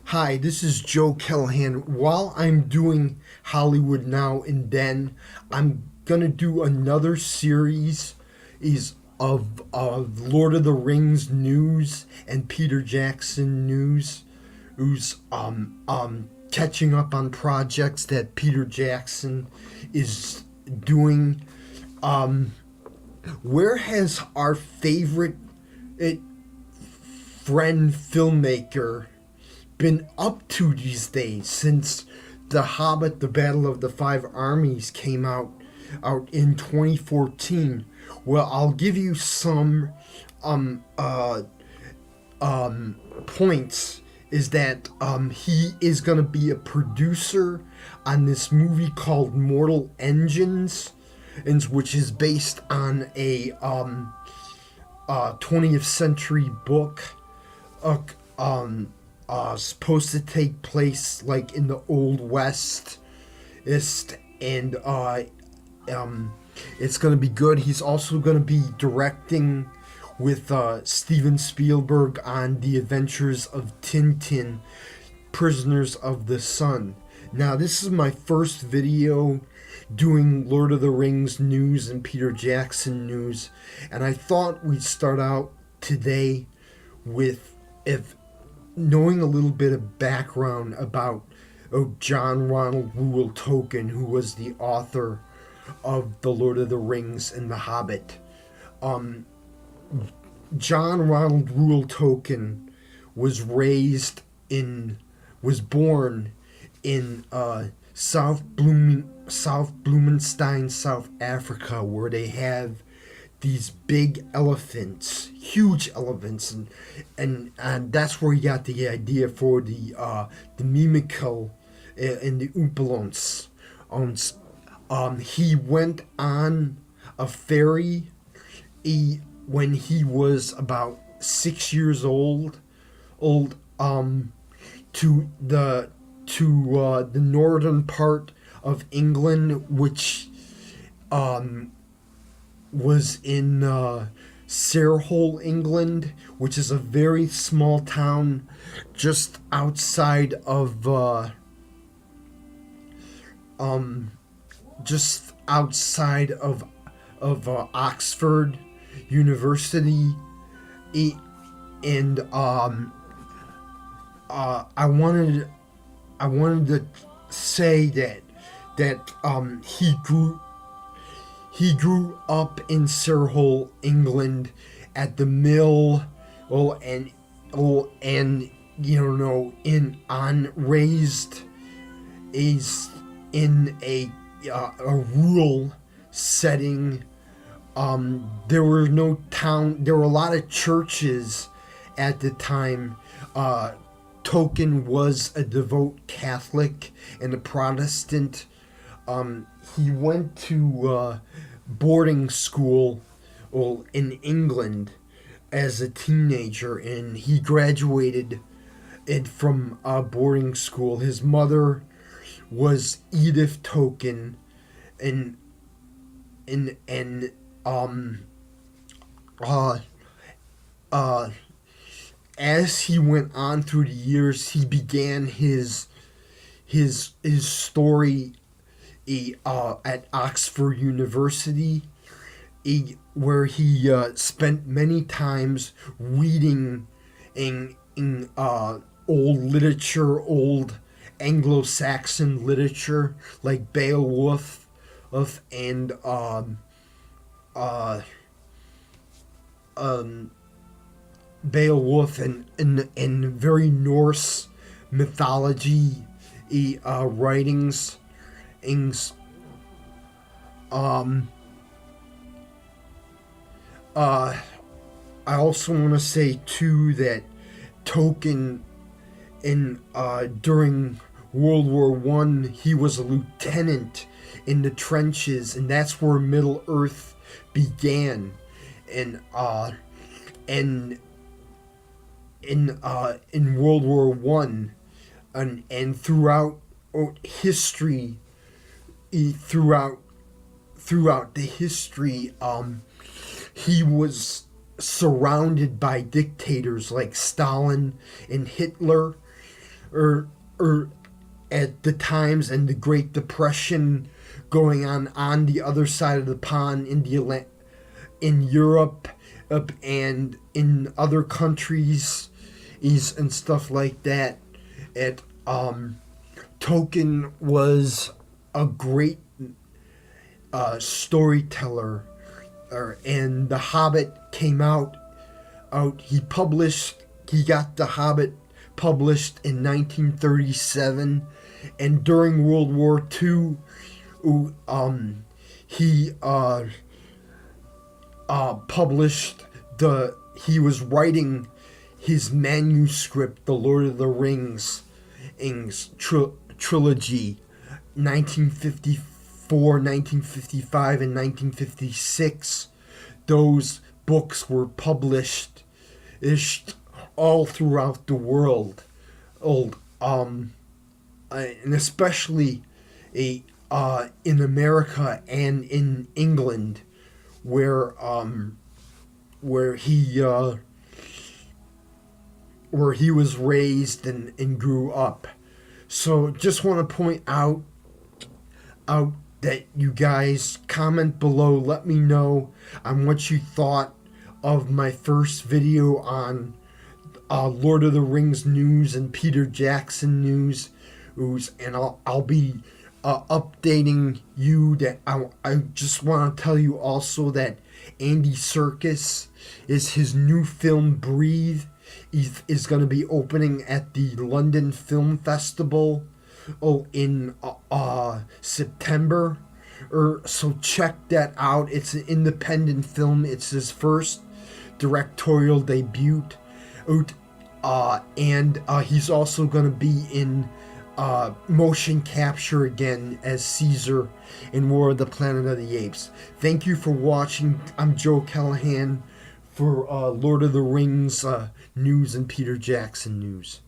Hi, this is Joe Callahan. While I'm doing Hollywood Now and Then, I'm gonna do another series is of Lord of the Rings news and Peter Jackson news, who's catching up on projects that Peter Jackson is doing. Where has our favorite friend filmmaker been up to these days since The Hobbit: The Battle of the Five Armies came out in 2014? Well, I'll give you some um uh points. Is that he is going to be a producer on this movie called Mortal Engines, which is based on a 20th century book, uh, supposed to take place like in the Old West, and it's gonna be good. He's also gonna be directing with Steven Spielberg on The Adventures of Tintin, Prisoners of the Sun. Now, this is my first video doing Lord of the Rings news and Peter Jackson news, and I thought we'd start out today with if knowing a little bit of background about John Ronald Reuel Tolkien, who was the author of The Lord of the Rings and The Hobbit. John Ronald Reuel Tolkien was born in South Blumenstein, South Africa, where they have these big elephants, huge elephants, and that's where he got the idea for the Mimical and the Oompa he went on a ferry when he was about 6 years old to the northern part of England, which was in Sarehole, England, which is a very small town just outside of Oxford University. And I wanted to say that he grew up in Sarehole, England, at the mill, raised is in a rural setting. There were no town. There were a lot of churches at the time. Tolkien was a devout Catholic and a Protestant. He went to boarding school in England as a teenager, and he graduated from boarding school. His mother was Edith Tolkien, and as he went on through the years, he began his story at Oxford University, where he spent many times reading in old literature, old Anglo-Saxon literature like Beowulf and Beowulf and very Norse mythology writings. I also want to say too that Tolkien during World War One, he was a lieutenant in the trenches, and that's where Middle Earth began. And in World War One, and throughout history, throughout the history, he was surrounded by dictators like Stalin and Hitler. or at the times and the Great Depression going on the other side of the pond in Europe and in other countries and stuff like that. Tolkien was a great storyteller, and The Hobbit came out. He got The Hobbit published in 1937, and during World War II, he published he was writing his manuscript, The Lord of the Rings trilogy, 1954, 1955, and 1956. Those books were published all throughout the world, and especially in America and in England, where he was raised and grew up. So just want to point out that you guys comment below. Let me know on what you thought of my first video on Lord of the Rings news and Peter Jackson news, and I'll be updating you. That I just want to tell you also that Andy Serkis is his new film Breathe is going to be opening at the London Film Festival in September. So check that out. It's an independent film. It's his first directorial debut. And he's also going to be in motion capture again as Caesar in War of the Planet of the Apes. Thank you for watching. I'm Joe Callahan for Lord of the Rings news and Peter Jackson news.